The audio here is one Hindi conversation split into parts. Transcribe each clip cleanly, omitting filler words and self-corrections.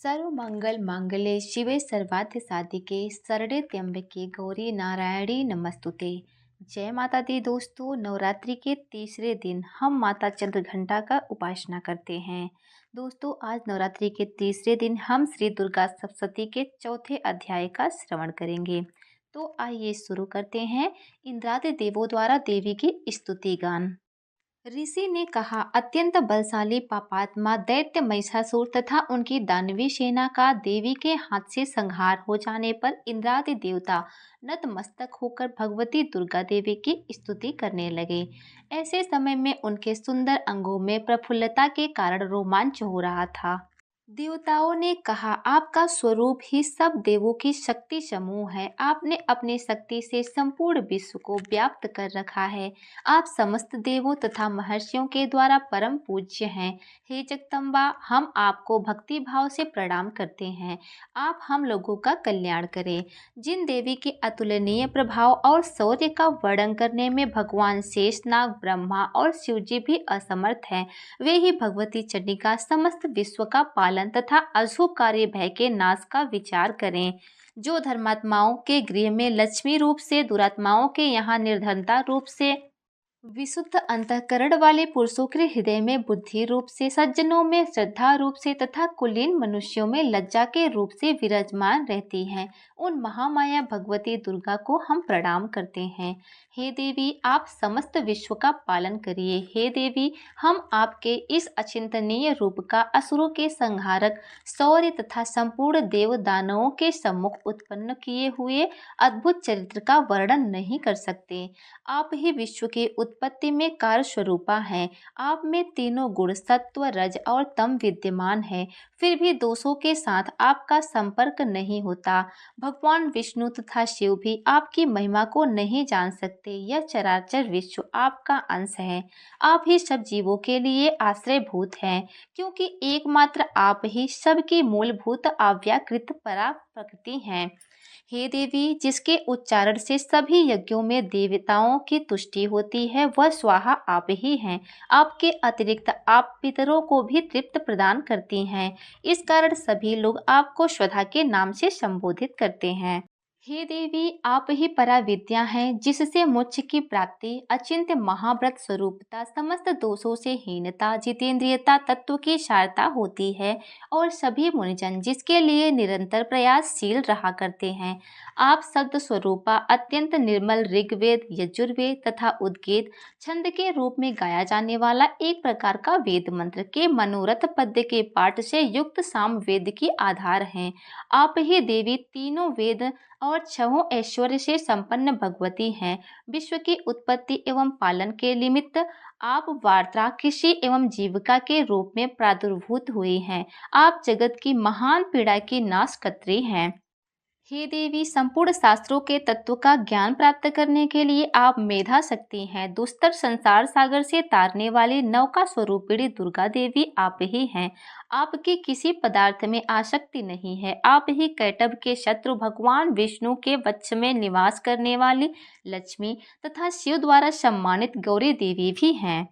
सर्वमंगल मांगल्ये शिवे सर्वार्थ साधिके शरणे त्र्यंबके गौरी नारायणी नमस्तुते। जय माता दी दोस्तों, नवरात्रि के तीसरे दिन हम माता चंद्रघंटा का उपासना करते हैं। दोस्तों, आज नवरात्रि के तीसरे दिन हम श्री दुर्गा सप्तशती के चौथे अध्याय का श्रवण करेंगे। तो आइए शुरू करते हैं इंद्रादि देवों द्वारा देवी की स्तुति गान। ऋषि ने कहा, अत्यंत बलशाली पापात्मा दैत्य महिषासुर तथा उनकी दानवी सेना का देवी के हाथ से संहार हो जाने पर इंद्रादि देवता नतमस्तक होकर भगवती दुर्गा देवी की स्तुति करने लगे। ऐसे समय में उनके सुंदर अंगों में प्रफुल्लता के कारण रोमांच हो रहा था। देवताओं ने कहा, आपका स्वरूप ही सब देवों की शक्ति समूह है। आपने अपनी शक्ति से संपूर्ण विश्व को व्याप्त कर रखा है। आप समस्त देवों तथा महर्षियों के द्वारा परम पूज्य हैं। हे जगदम्बा, हम आपको भक्ति भाव से प्रणाम करते हैं। आप हम लोगों का कल्याण करें। जिन देवी के अतुलनीय प्रभाव और शौर्य का वर्णन करने में भगवान शेषनाग, ब्रह्मा और शिव जी भी असमर्थ हैं, वे ही भगवती चंडिका समस्त विश्व का पालन तथा अशुभ कार्य भय के नाश का विचार करें। जो धर्मात्माओं के गृह में लक्ष्मी रूप से, दुरात्माओं के यहाँ निर्धनता रूप से, विशुद्ध अंतःकरण वाले पुरुषों के हृदय में बुद्धि रूप से, सज्जनों में श्रद्धा रूप से तथा कुलीन मनुष्यों में लज्जा के रूप से विराजमान रहती हैं, उन महामाया भगवती दुर्गा को हम प्रणाम करते हैं। हे देवी, आप समस्त विश्व का पालन करिए। हे देवी, हम आपके इस अचिंतनीय रूप का असुरों के संहारक शौर्य तथा संपूर्ण देव दानवों के सम्मुख उत्पन्न किए हुए अद्भुत चरित्र का वर्णन नहीं कर सकते। आप ही विश्व के उत्पत्ति में कार्य स्वरूपा हैं। आप में तीनों गुण सत्व, रज और तम विद्यमान है, फिर भी दोषों के साथ आपका संपर्क नहीं होता। भगवान विष्णु तथा शिव भी आपकी महिमा को नहीं जान सकते। यह चराचर विश्व आपका अंश है। आप ही सब जीवों के लिए आश्रयभूत हैं, क्योंकि एकमात्र आप ही सबकी मूलभूत अव्याकृत परा प्रकृति हैं। हे देवी, जिसके उच्चारण से सभी यज्ञों में देवताओं की तुष्टि होती है, वह स्वाहा आप ही हैं। आपके अतिरिक्त आप पितरों को भी तृप्त प्रदान करती हैं। इस कारण सभी लोग आपको श्रद्धा के नाम से संबोधित करते हैं। हे देवी, आप ही पराविद्या हैं, जिससे मोक्ष की प्राप्ति, अचिंत्य महाव्रत स्वरूपता, समस्त दोषों से हीनता, जितेंद्रियता, तत्व की सारता होती है और सभी मुनिजन जिसके लिए निरंतर प्रयासशील रहा करते हैं। आप शब्द स्वरूपा, अत्यंत निर्मल ऋग्वेद, यजुर्वेद तथा उद्गीत छंद के रूप में गाया जाने वाला एक प्रकार का वेद मंत्र के मनोरथ पद्य के पाठ से युक्त साम वेद की आधार हैं। आप ही देवी तीनों वेद और छहों ऐश्वर्य से संपन्न भगवती हैं। विश्व की उत्पत्ति एवं पालन के निमित्त आप वार्ता, कृषि एवं जीविका के रूप में प्रादुर्भूत हुई हैं। आप जगत की महान पीड़ा की नाशकर्त्री हैं। हे देवी, संपूर्ण शास्त्रों के तत्व का ज्ञान प्राप्त करने के लिए आप मेधा शक्ति हैं। दुस्तर संसार सागर से तारने वाली नौका स्वरूपिणी दुर्गा देवी आप ही हैं। आपकी किसी पदार्थ में आसक्ति नहीं है। आप ही कैटभ के शत्रु भगवान विष्णु के वक्ष में निवास करने वाली लक्ष्मी तथा शिव द्वारा सम्मानित गौरी देवी भी हैं।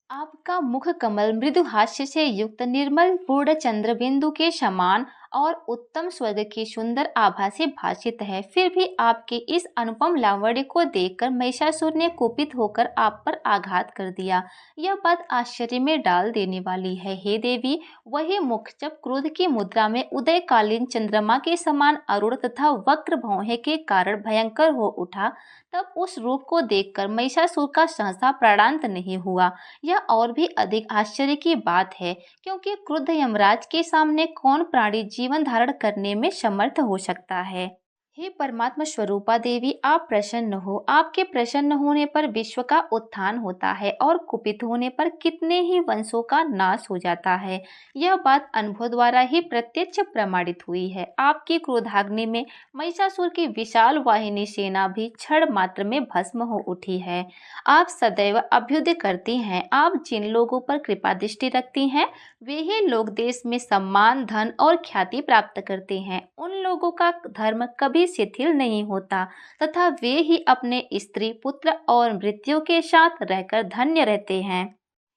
आपका मुख कमल मृदु हास्य से युक्त निर्मल पूर्ण चंद्र बिंदु के समान और उत्तम स्वर्ग की सुंदर आभा से भासित है। फिर भी आपके इस अनुपम लावण्य को देखकर महिषासुर ने कुपित होकर आप पर आघात कर दिया। यह बात आश्चर्य में डाल देने वाली है। हे देवी, वही मुख जब क्रोध की मुद्रा में उदयकालीन चंद्रमा के समान अरुण तथा वक्र भौहें के कारण भयंकर हो उठा, तब उस रूप को देखकर महिषासुर का सहसा प्राणांत नहीं हुआ। यह और भी अधिक आश्चर्य की बात है, क्योंकि क्रुद्ध यमराज के सामने कौन प्राणी जीवन धारण करने में समर्थ हो सकता है। हे परमात्मा स्वरूपा देवी, आप प्रसन्न हो। आपके प्रसन्न होने पर विश्व का उत्थान होता है और कुपित होने पर कितने ही वंशों का नाश हो जाता है। यह बात अनुभव द्वारा ही प्रत्यक्ष प्रमाणित हुई है। आपकी क्रोधाग्नि में महिषासुर की विशाल वाहिनी सेना भी क्षण मात्र में भस्म हो उठी है। आप सदैव अभ्युदय करती हैं। आप जिन लोगों पर कृपा दृष्टि रखती हैं, वे ही लोग देश में सम्मान, धन और ख्याति प्राप्त करते हैं। उन लोगों का धर्म कभी शिथिल नहीं होता तथा वे ही अपने स्त्री, पुत्र और मृत्यु के साथ रहकर धन्य रहते हैं।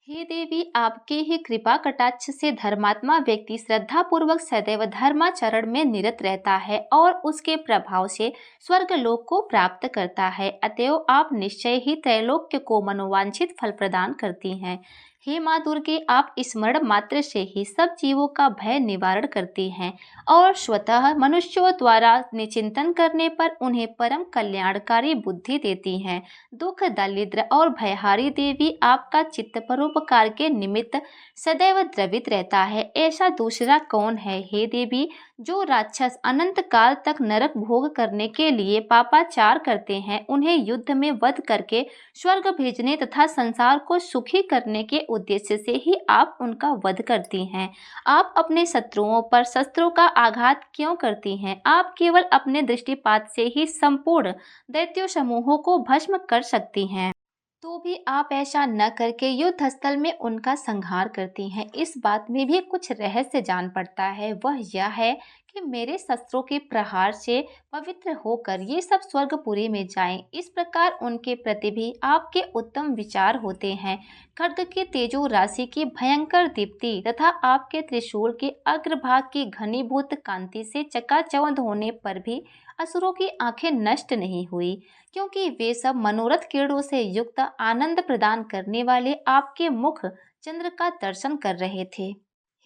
हे देवी, आपके ही कृपा कटाक्ष से धर्मात्मा व्यक्ति श्रद्धा पूर्वक सदैव धर्माचरण में निरत रहता है और उसके प्रभाव से स्वर्ग लोक को प्राप्त करता है। अतएव आप निश्चय ही त्रैलोक्य को मनोवांछित फल प्रदान करती हैं। हे माँ दुर्गे, आप स्मरण मात्र से ही सब जीवों का भय निवारण करती हैं और स्वतः मनुष्यों द्वारा निचिंतन करने पर उन्हें परम कल्याणकारी बुद्धि देती हैं। दुख दरिद्र और भयहारी देवी, आपका चित्त परोपकार के निमित्त सदैव द्रवित रहता है। ऐसा दूसरा कौन है हे देवी, जो राक्षस अनंत काल तक नरक भोग करने के लिए पापाचार करते हैं, उन्हें युद्ध में वध करके स्वर्ग भेजने तथा संसार को सुखी करने के उद्देश्य से ही आप उनका वध करती हैं। आप अपने शत्रुओं पर शस्त्रों का आघात क्यों करती हैं? आप केवल अपने दृष्टिपात से ही संपूर्ण दैत्य समूहों को भस्म कर सकती हैं, तो भी आप ऐसा न करके युद्ध स्थल में उनका संहार करती हैं। इस बात में भी कुछ रहस्य जान पड़ता है। वह यह है कि मेरे शस्त्रों के प्रहार से पवित्र होकर ये सब स्वर्गपुरी में जाएं। इस प्रकार उनके प्रति भी आपके उत्तम विचार होते हैं। खड्ग के तेजो राशि की भयंकर दीप्ति तथा आपके त्रिशूल के अग्रभाग की घनीभूत कांति से चकाचौंध होने पर भी असुरों की आंखें नष्ट नहीं हुई, क्योंकि वे सब मनोरथ किरणों से युक्त आनंद प्रदान करने वाले आपके मुख चंद्र का दर्शन कर रहे थे।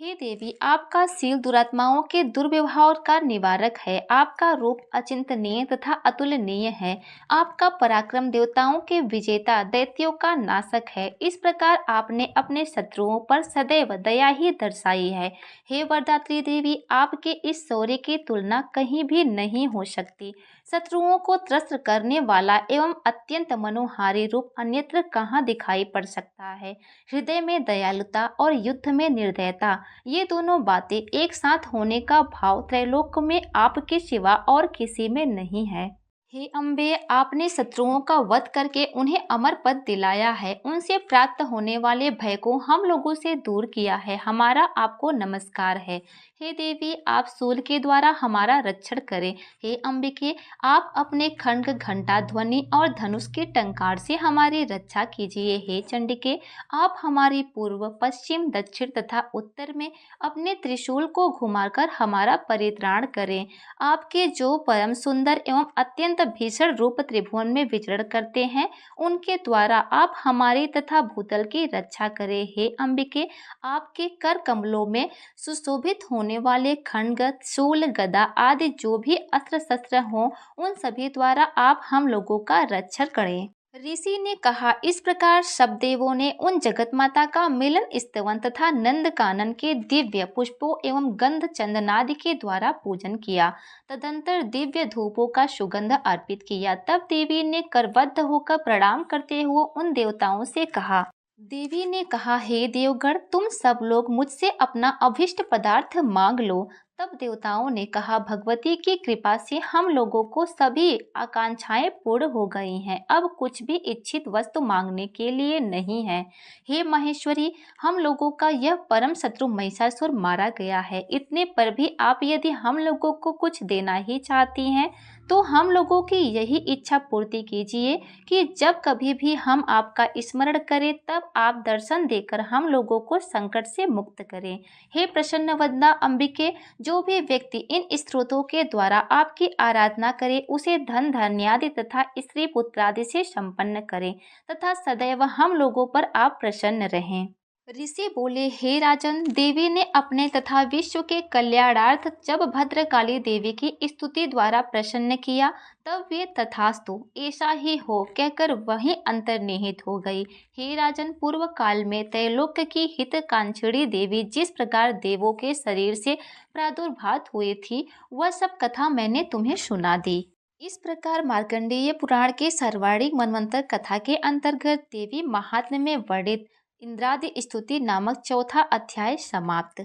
हे देवी, आपका शील दुरात्माओं के दुर्व्यवहार का निवारक है। आपका रूप अचिंतनीय तथा अतुलनीय है। आपका पराक्रम देवताओं के विजेता दैत्यों का नाशक है। इस प्रकार आपने अपने शत्रुओं पर सदैव दया ही दर्शाई है। हे वरदात्री देवी, आपके इस शौर्य की तुलना कहीं भी नहीं हो सकती। शत्रुओं को त्रस्त करने वाला एवं अत्यंत मनोहारी रूप अन्यत्र कहाँ दिखाई पड़ सकता है। हृदय में दयालुता और युद्ध में निर्दयता, ये दोनों बातें एक साथ होने का भाव त्रैलोक में आपके सिवा और किसी में नहीं है। हे अम्बे, आपने शत्रुओं का वध करके उन्हें अमर पद दिलाया है। उनसे प्राप्त होने वाले भय को हम लोगों से दूर किया है। हमारा आपको नमस्कार है। हे देवी, आप शूल के द्वारा हमारा रक्षण करें। हे अंबिके, आप अपने खड्ग, घंटा ध्वनि और धनुष के टंकार से हमारी रक्षा कीजिए। हे चंडिके, आप हमारी पूर्व, पश्चिम, दक्षिण तथा उत्तर में अपने त्रिशूल को घुमाकर हमारा परित्राण करें। आपके जो परम सुंदर एवं अत्यंत भीषण रूप त्रिभुवन में विचरण करते हैं, उनके द्वारा आप हमारी तथा भूतल की रक्षा करें। हे अंबिके, आपके कर कमलों में सुशोभित होने वाले खड्ग, शूल, गदा आदि जो भी अस्त्र शस्त्र हों, उन सभी द्वारा आप हम लोगों का रक्षण करें। ऋषि ने कहा। इस प्रकार सब देवों ने उन जगत माता का मिलन स्तवन तथा नंद कानन के दिव्य पुष्पों एवं गंध चंदनादि के द्वारा पूजन किया। तदंतर दिव्य धूपों का सुगंध अर्पित किया। तब देवी ने करबद्ध होकर प्रणाम करते हुए उन देवताओं से कहा। देवी ने कहा, हे देवगण, तुम सब लोग मुझसे अपना अभिष्ट पदार्थ मांग लो। तब देवताओं ने कहा, भगवती की कृपा से हम लोगों को सभी आकांक्षाएं पूर्ण हो गई हैं। अब कुछ भी इच्छित वस्तु मांगने के लिए नहीं है। हे महेश्वरी, हम लोगों का यह परम शत्रु महिषासुर मारा गया है। इतने पर भी आप यदि हम लोगों को कुछ देना ही चाहती हैं, तो हम लोगों की यही इच्छा पूर्ति कीजिए कि जब कभी भी हम आपका स्मरण करें, तब आप दर्शन देकर हम लोगों को संकट से मुक्त करें। हे प्रसन्न वदना अंबिके, जो भी व्यक्ति इन स्त्रोतों के द्वारा आपकी आराधना करे, उसे धन धान्यादि तथा स्त्री पुत्रादि से संपन्न करें तथा सदैव हम लोगों पर आप प्रसन्न रहें। ऋषि बोले, हे राजन, देवी ने अपने तथा विश्व के कल्याणार्थ जब भद्रकाली देवी की स्तुति द्वारा प्रसन्न किया, तब वे तथास्तु ऐसा ही हो कहकर वहीं अंतर्निहित हो गई। हे राजन, पूर्व काल में त्रैलोक्य की हितकांक्षिणी देवी जिस प्रकार देवों के शरीर से प्रादुर्भात हुई थी, वह सब कथा मैंने तुम्हें सुना दी। इस प्रकार मार्कंडेय पुराण के सर्वाणिक मनवंतर कथा के अंतर्गत देवी महात्म्य में वर्णित इंद्रादि स्तुति नामक चौथा अध्याय समाप्त।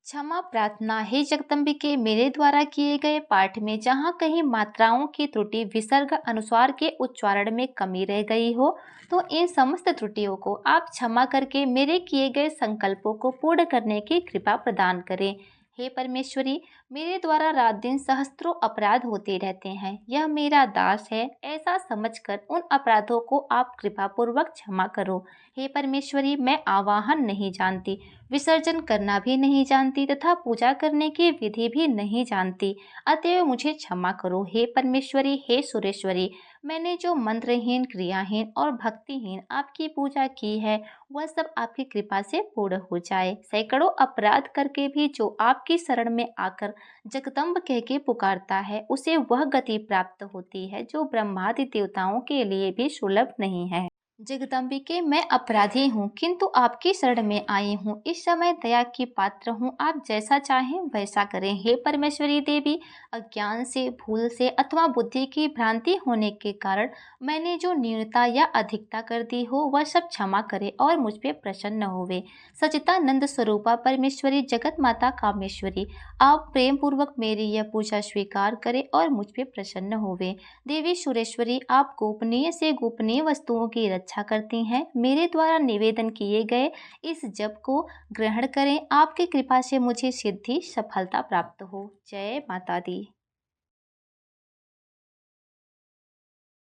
क्षमा प्रार्थना। हे जगदम्बिके, मेरे द्वारा किए गए पाठ में जहाँ कहीं मात्राओं की त्रुटि, विसर्ग, अनुस्वार के उच्चारण में कमी रह गई हो, तो इन समस्त त्रुटियों को आप क्षमा करके मेरे किए गए संकल्पों को पूर्ण करने की कृपा प्रदान करें। हे परमेश्वरी, मेरे द्वारा रात दिन सहस्त्रों अपराध होते रहते हैं। यह मेरा दास है, ऐसा समझकर उन अपराधों को आप कृपापूर्वक क्षमा करो। हे परमेश्वरी, मैं आवाहन नहीं जानती, विसर्जन करना भी नहीं जानती तथा पूजा करने की विधि भी नहीं जानती, अतएव मुझे क्षमा करो। हे परमेश्वरी, हे सुरेश्वरी, मैंने जो मंत्रहीन, क्रियाहीन और भक्तिहीन आपकी पूजा की है, वह सब आपकी कृपा से पूर्ण हो जाए। सैकड़ों अपराध करके भी जो आपकी शरण में आकर जगदम्ब कह के पुकारता है, उसे वह गति प्राप्त होती है जो ब्रह्मादि देवताओं के लिए भी सुलभ नहीं है। जगदम्बिके, मैं अपराधी हूँ, किंतु आपकी शरण में आई हूँ। इस समय दया की पात्र हूँ, आप जैसा चाहें वैसा करें। हे परमेश्वरी देवी, अज्ञान से, भूल से अथवा बुद्धि की भ्रांति होने के कारण मैंने जो न्यूनता या अधिकता कर दी हो, वह सब क्षमा करे और मुझ पे प्रसन्न होवे। सच्चिदानंद स्वरूपा परमेश्वरी, जगत माता कामेश्वरी, आप प्रेम पूर्वक मेरी यह पूजा स्वीकार करें और मुझ पे प्रसन्न होवे। देवी सुरेश्वरी, आप गोपनीय से गोपनीय वस्तुओं की रक्षा करती हैं। मेरे द्वारा निवेदन किए गए इस जप को ग्रहण करें। आपकी कृपा से मुझे सिद्धि, सफलता प्राप्त हो। जय माता दी।